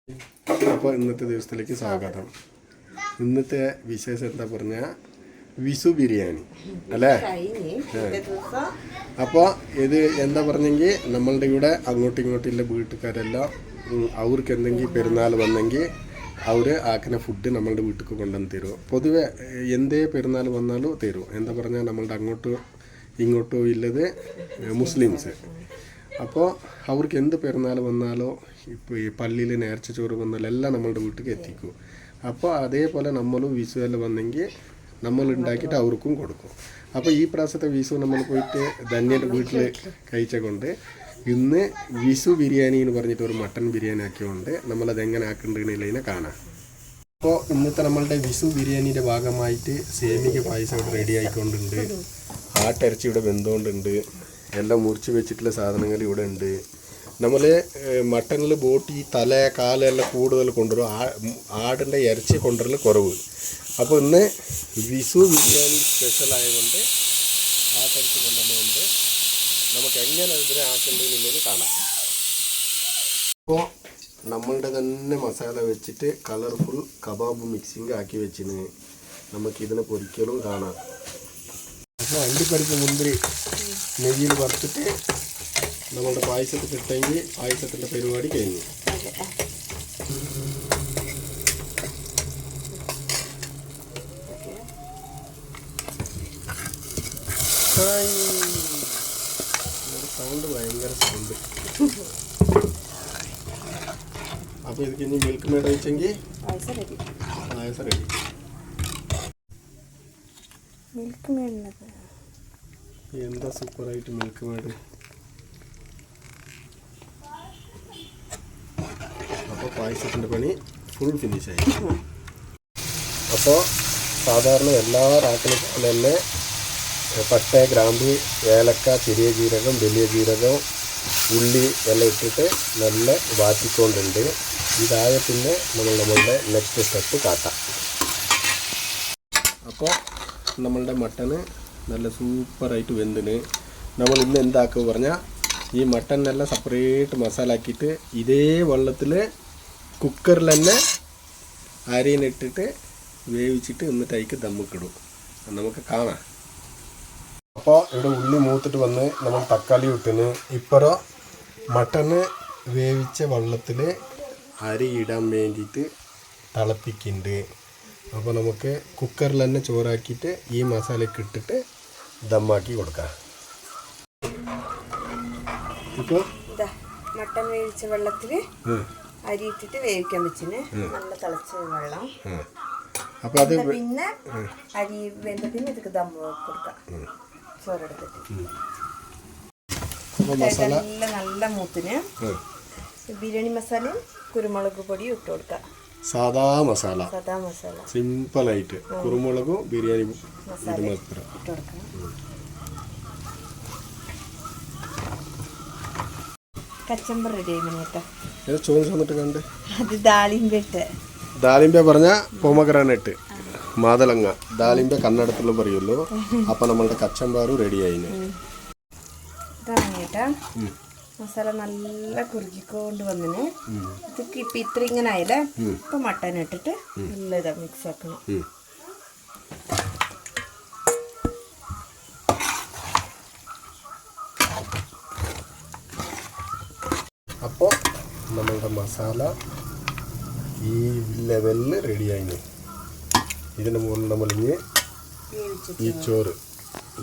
അപ്പോൾ ഇന്നത്തെ ദിവസത്തിലേക്ക് സ്വാഗതം. ഇന്നത്തെ വിശേഷം എന്താ പറഞ്ഞാൽ വിഷു ബിരിയാണി അല്ലേ? അപ്പോൾ ഇത് എന്താ പറഞ്ഞെങ്കിൽ നമ്മളുടെ ഇവിടെ അങ്ങോട്ടും ഇങ്ങോട്ടുള്ള വീട്ടുകാരെല്ലാം അവർക്ക് എന്തെങ്കിലും പെരുന്നാൾ വന്നെങ്കിൽ അവർ ആക്കുന്ന ഫുഡ് നമ്മളുടെ വീട്ടിലേക്ക് കൊണ്ടുവന്ന് തരും. പൊതുവെ എന്തേ പെരുന്നാൾ വന്നാലും തരും. എന്താ പറഞ്ഞാൽ നമ്മളുടെ അങ്ങോട്ടും ഇങ്ങോട്ടും ഉള്ളത് മുസ്ലിംസ്. അപ്പോൾ അവർക്ക് എന്ത് പെരുന്നാൾ വന്നാലോ ഇപ്പോൾ ഈ പള്ളിയിൽ നേർച്ച ചോറ് വന്നാലും എല്ലാം നമ്മളുടെ വീട്ടിലേക്ക് എത്തിക്കും. അപ്പോൾ അതേപോലെ നമ്മളും വിഷു എല്ലാം വന്നെങ്കിൽ നമ്മൾ ഉണ്ടാക്കിയിട്ട് അവർക്കും കൊടുക്കും. അപ്പോൾ ഈ പ്രാവശ്യത്തെ വിഷു നമ്മൾ പോയിട്ട് ധന്യൻ്റെ വീട്ടിൽ കഴിച്ച കൊണ്ട് ഇന്ന് വിഷു ബിരിയാണി എന്ന് പറഞ്ഞിട്ട് ഒരു മട്ടൻ ബിരിയാണി ആക്കിയതുകൊണ്ട് നമ്മളത് എങ്ങനെ ആക്കേണ്ടതിനെ കാണാം. അപ്പോൾ ഇന്നത്തെ നമ്മളുടെ വിഷു ബിരിയാണിയുടെ ഭാഗമായിട്ട് സേമിക പായസം ഇവിടെ റെഡി ആയിക്കൊണ്ടുണ്ട്. ആട്ടിറച്ചി ഇവിടെ വെന്തുകൊണ്ടുണ്ട്. എല്ലാം മുറിച്ച് വെച്ചിട്ടുള്ള സാധനങ്ങൾ ഇവിടെ ഉണ്ട്. നമ്മൾ മട്ടനിൽ ബോട്ടി തല കാലെല്ലാം കൂടുതൽ കൊണ്ടുവരും. ആടിൻ്റെ ഇറച്ചി കൊണ്ടുവരൽ കുറവ്. അപ്പോൾ ഇന്ന് വിഷു ബിരിയാണി സ്പെഷ്യൽ ആയതുകൊണ്ട് ആട്ടിറച്ചി കൊണ്ടുവന്നുകൊണ്ട് നമുക്ക് എങ്ങനെ ഇതിനെ ആക്കേണ്ടതെന്നുള്ളത് കാണാം. അപ്പോൾ നമ്മളുടെ തന്നെ മസാല വെച്ചിട്ട് കളർഫുൾ കബാബ് മിക്സിങ് ആക്കി വെച്ചിന് നമുക്കിതിനെ പൊരിക്കലും കാണാം. അപ്പോൾ അണ്ടിപ്പരിപ്പ് മുന്തിരി നെയ്യിൽ വറുത്തിട്ട് നമ്മളുടെ പായസത്തിൽ കിട്ടെങ്കിൽ പായസത്തിൻ്റെ പരിപാടി കഴിഞ്ഞു. സൗണ്ട് ഭയങ്കര സൗണ്ട്. അപ്പോൾ ഇതിക്ക് ഇനി മിൽക്ക് മേഡ് വെച്ചെങ്കിൽ പായസം റെഡി. മിൽക്ക് മേഡ് എന്താ സൂപ്പറായിട്ട് മിൽക്ക് മേഡ്. അപ്പോൾ പായസത്തിൻ്റെ പണി ഫുൾ ഫിനിഷായി. അപ്പോൾ സാധാരണ എല്ലാ റാക്കിനും പോലെ തന്നെ പട്ട, ഗ്രാമ്പ്, ഏലക്ക, ചെറിയ ജീരകം, വലിയ ജീരകം, ഉള്ളി എല്ലാം ഇട്ടിട്ട് നല്ല വാറ്റിക്കൊണ്ടുണ്ട്. ഇതായ പിന്നെ നമ്മളുടെ നെക്സ്റ്റ് സ്റ്റെപ്പ് കാട്ടാം. അപ്പോൾ നമ്മളുടെ മട്ടന് നല്ല സൂപ്പറായിട്ട് വെന്തിന്. നമ്മൾ ഇന്ന് എന്താക്കുക പറഞ്ഞാൽ ഈ മട്ടനെല്ലാം സെപ്പറേറ്റ് മസാല ആക്കിയിട്ട് ഇതേ വെള്ളത്തിൽ കുക്കറിൽ തന്നെ അരിയിനിട്ടിട്ട് വേവിച്ചിട്ട് എന്നിട്ട് അതിക്ക് ദമ്മിക്കിടും. നമുക്ക് കാണാം. അപ്പോൾ ഇവിടെ ഉള്ളി മൂത്തിട്ട് വന്ന് നമ്മൾ തക്കാളി ഇട്ടിന്. ഇപ്പറോ മട്ടന് വേവിച്ച വെള്ളത്തിൽ അരി ഇടാൻ വേണ്ടിയിട്ട് തിളപ്പിക്കുന്നുണ്ട്. അപ്പോൾ നമുക്ക് കുക്കറിൽ തന്നെ ചോറാക്കിയിട്ട് ഈ മസാലയൊക്കെ ഇട്ടിട്ട് ദമ്മാക്കി കൊടുക്കാം. ഇപ്പോൾ മട്ടൻ വേവിച്ച വെള്ളത്തിൽ അരി ഇട്ടിട്ട് വേവിക്കാൻ വെച്ചിന്. നല്ല തിളച്ച വെള്ളം. അപ്പോൾ അത് പിന്നെ അരി വെന്ത പിന്നെ ഇതൊക്കെ ദമ്മ് കൊടുക്കാം. ചോറെടുത്തിട്ട് നല്ല മൂത്തിന് ബിരിയാണി മസാലയും കുരുമുളക് പൊടിയും ഇട്ട് കൊടുക്കാം. സാധാ മസാല സിമ്പിളായിട്ട് കുരുമുളകും ബിരിയാണി മസാല ഇട്ട് കൊടുക്കണം. കച്ചമ്പർ റെഡി ആയി കേട്ടോ. ചോദിച്ചു വന്നിട്ട് കണ്ട് അത് ദാളിമ്പ ദാളിമ്പ പറഞ്ഞ പൊമഗ്രാനൈറ്റ് മാതളങ്ങ ദാളിമ്പ കന്നഡത്തിലുള്ള പറയുമല്ലോ. അപ്പം നമ്മളുടെ കച്ചമ്പാറും റെഡി ആയിന്. ഇതാണ് കേട്ടാ മസാല നല്ല കുറുകിക്കൊണ്ട് വന്നിന്. ഇതൊക്കെ ഇപ്പം ഇത്ര ഇങ്ങനെ ആയില്ലേ. ഇപ്പം മട്ടൻ ഇട്ടിട്ട് നല്ല ഇതാ മിക്സ് ആക്കണം. അപ്പോൾ നമ്മളുടെ മസാല ഈ ലെവലിൽ റെഡിയായിന്. ഇതിൻ്റെ മുകളിൽ നമ്മളിഞ്ഞ് ഈ ചോറ്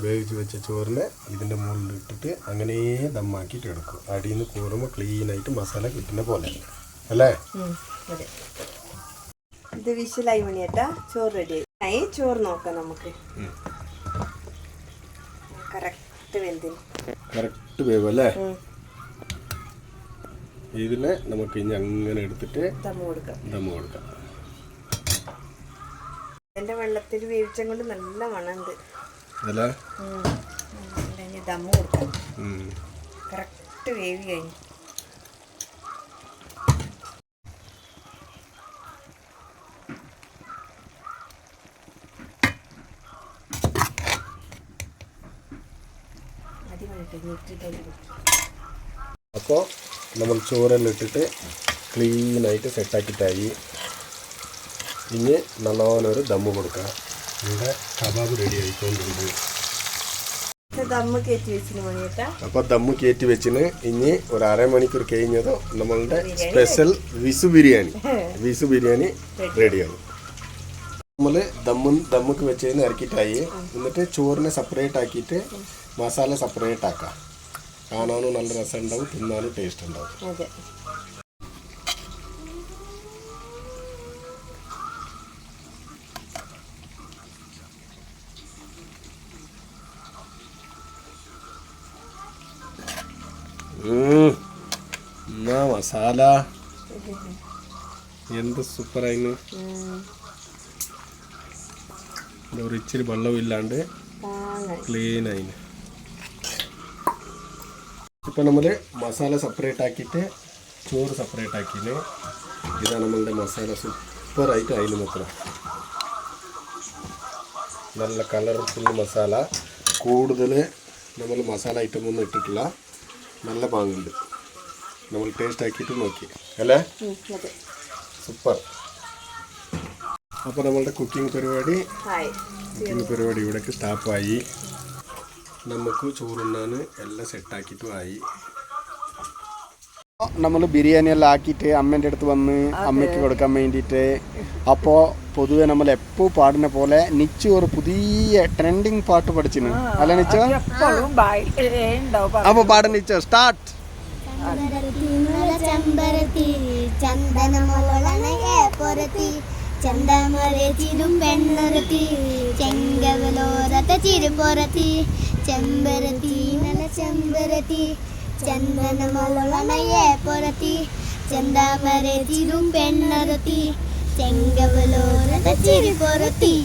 വേവിച്ച് വെച്ച ചോറിനെ ഇതിൻ്റെ മുകളിൽ ഇട്ടിട്ട് അങ്ങനെ ദമ്മാക്കിയിട്ട് എടുക്കും. അടിയിൽ നിന്ന് കോരുമ്പോൾ ക്ലീനായിട്ട് മസാല കിട്ടുന്ന പോലെ അല്ലേ? ഇത് വിശലായി മണിയേട്ടാ. ചോറ് റെഡി ആയി. ചോറ് നോക്കാം നമുക്ക്. കറക്റ്റ് വേവ് അല്ലേ? ഇതിനെ നമുക്ക് ഇനി അങ്ങനെ എടുത്തിട്ട് ദമ്മ് കൊടുക്കാം. എൻ്റെ വെള്ളത്തിൽ വേവിച്ചും കൊണ്ട് നല്ല മണമുണ്ട് അല്ലേ? ദമ്മ് കൊടുക്കാം. കറക്റ്റ് വേവി കഴിഞ്ഞു. അപ്പോൾ നമ്മൾ ചോറെല്ലാം ഇട്ടിട്ട് ക്ലീനായിട്ട് സെറ്റാക്കിയിട്ടായി. ഇനി നല്ലോണൊരു ദമ്മ് കൊടുക്കുക. ഇവിടെ കബാബ് റെഡി ആയിക്കൊണ്ടുണ്ട്. ദമ്മ് കയറ്റി വെച്ചിന് മണിയേട്ടാ. അപ്പോൾ ദമ്മ് കയറ്റി വെച്ചിന്. ഇനി ഒരു അരമണിക്കൂർ കഴിഞ്ഞതോ നമ്മളുടെ സ്പെഷ്യൽ വിസു ബിരിയാണി റെഡിയാണ്. നമ്മൾ ദമ്മുക്ക് വെച്ചതിന് ഇറക്കിയിട്ടായി. എന്നിട്ട് ചോറിനെ സെപ്പറേറ്റ് ആക്കിയിട്ട് മസാല സെപ്പറേറ്റ് ആക്കാം. കാണാനും നല്ല രസം ഉണ്ടാവും, തിന്നാനും ടേസ്റ്റ് ഉണ്ടാവും. അതെ. എന്നാ മസാല എന്ത് സൂപ്പറായിന്. ഒരു ഇച്ചിരി വെള്ളമില്ലാണ്ട് ക്ലീനായിന്. ഇപ്പം നമ്മൾ മസാല സെപ്പറേറ്റ് ആക്കിയിട്ട് ചോറ് സെപ്പറേറ്റ് ആക്കിന്. ഇതാണ് നമ്മളുടെ മസാല സൂപ്പറായിട്ട് അതിന് മാത്രം നല്ല കളർഫുൾ മസാല. കൂടുതൽ നമ്മൾ മസാല ഐറ്റം ഒന്നും ഇട്ടിട്ടില്ല. നല്ല പാങ്ങുണ്ട്. നമ്മൾ ടേസ്റ്റ് ആക്കിയിട്ട് നോക്കി അല്ലേ? സൂപ്പർ. അപ്പോൾ നമ്മളുടെ കുക്കിംഗ് പരിപാടി ഇവിടേക്ക് സ്റ്റാപ്പായി. നമുക്ക് ചോറുണ്ണാൻ എല്ലാം സെറ്റാക്കിയിട്ടും ആയി. നമ്മൾ ബിരിയാണി എല്ലാം ആക്കിയിട്ട് അമ്മേൻ്റെ അടുത്ത് വന്ന് അമ്മയ്ക്ക് കൊടുക്കാൻ വേണ്ടിയിട്ട്. അപ്പോൾ പൊതുവെ നമ്മൾ എപ്പോൾ പാടുന്ന പോലെ നിച്ചു ഒരു പുതിയ ട്രെൻഡിങ് പാട്ട് പഠിച്ചിന് അല്ല നിച്ചോ? അപ്പോൾ പാടുന്ന നിച്ചോ സ്റ്റാർട്ട്. ചന്ദമരെ ചിരും പെണ്ണൊരുത്തി ചെങ്കവലോരത്തെ ചിരുപൊരത്തി ചെമ്പരത്തി നല്ല ചെമ്പരത്തി ചന്ദനമൊളണയെ പൊരത്തി ചന്ദമരെ ചിരും പെണ്ണൊരുത്തി ചെങ്കവലോരത്തെ ചിരുപൊരത്തി.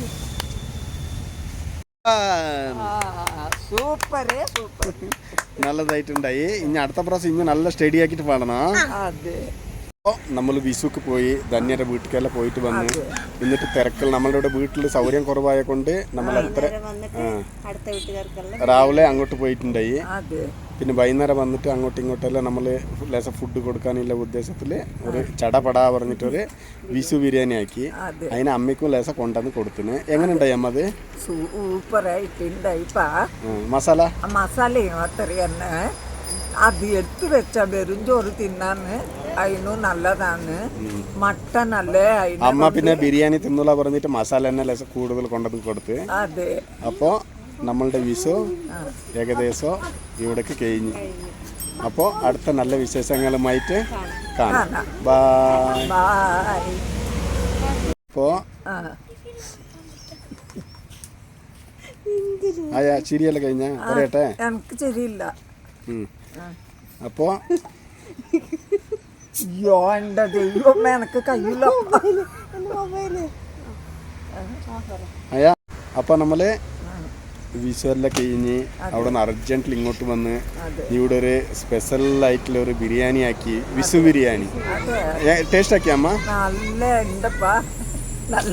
Super super, നല്ലതായിട്ടുണ്ടായി. ഇനി അടുത്ത പ്രാവശ്യം ഇനി നല്ല സ്റ്റഡി ആക്കിയിട്ട് പാടണം. അപ്പോൾ നമ്മൾ വിസുക്ക് പോയി ധന്യയുടെ വീട്ടിലെല്ലാം പോയിട്ട് വന്ന്. എന്നിട്ട് തിരക്കൽ നമ്മളുടെ ഇവിടെ വീട്ടിൽ സൗകര്യം കുറവായ കൊണ്ട് നമ്മൾ അത്ര രാവിലെ അങ്ങോട്ട് പോയിട്ടുണ്ടായി. പിന്നെ വൈകുന്നേരം വന്നിട്ട് അങ്ങോട്ടും ഇങ്ങോട്ടെല്ലാം നമ്മൾ ലേശം ഫുഡ് കൊടുക്കാനുള്ള ഉദ്ദേശത്തിൽ ഒരു ചടപടാ പറഞ്ഞിട്ടൊരു വിസു ബിരിയാണി ആക്കി. അതിന് അമ്മയ്ക്കും ലേശം കൊണ്ടുവന്ന് കൊടുത്തിന്. എങ്ങനെ ഉണ്ടായി അമ്മ അത്? സൂപ്പറായിട്ടുണ്ടായിപ്പാ. മസാല മസാലയും അത്ര തന്നെ. അത് എടുത്ത് വെച്ച വെറും ചോറ് തിന്നാന്ന് അതിനും നല്ലതാണ്. മട്ടൻ അല്ലേ അമ്മ പിന്നെ ബിരിയാണി തിന്നൂല പറഞ്ഞിട്ട് മസാല തന്നെ ലേശം കൂടുതൽ കൊണ്ടുവന്ന് കൊടുത്ത്. അതെ. അപ്പോൾ നമ്മളുടെ വിസു ഏകദേശം ഇവിടേക്ക് കഴിഞ്ഞു. അപ്പോൾ അടുത്ത നല്ല വിശേഷങ്ങളുമായിട്ട് കാണാം. ബൈ. അപ്പോൾ ചിരിയല്ല കഴിഞ്ഞ പറയട്ടെ? എനിക്ക് ശരിയില്ല. അപ്പോ അയ്യോ എൻ്റെ ദൈവം എനക്ക് കഴിയില്ല. അയ്യാ അപ്പോൾ നമ്മള് വിഷുവെല്ലാം കഴിഞ്ഞ് അവിടെ നിന്ന് അർജന്റിൽ ഇങ്ങോട്ട് വന്ന് ഇവിടെ ഒരു സ്പെഷ്യൽ ആയിട്ടുള്ള ഒരു ബിരിയാണി ആക്കി. വിഷു ബിരിയാണി ടേസ്റ്റ് ആക്കി അമ്മ. നല്ല ഉണ്ടപ്പാ, നല്ല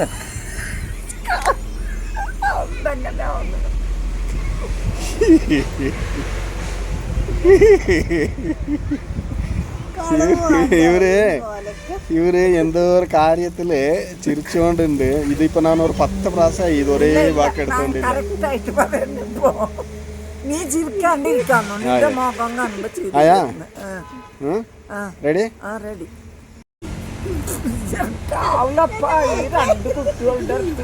ഇവര് എന്തോ ഒരു കാര്യത്തില് ചിരിച്ചുകൊണ്ടുണ്ട്. ഇതിപ്പോ ഞാൻ ഒരു 10 പ്രാവശ്യമായി ഇത് ഒരേ വാക്ക് എടുത്തോണ്ടില്ല. നീ ചിരിക്കാണ്ടിരിക്കാന്നോ? നിന്റെ മുഖം കാണുമ്പോ അയ്യാ റെഡി? റെഡി. ഈ 2 കുട്ടികളുടെ അടുത്ത്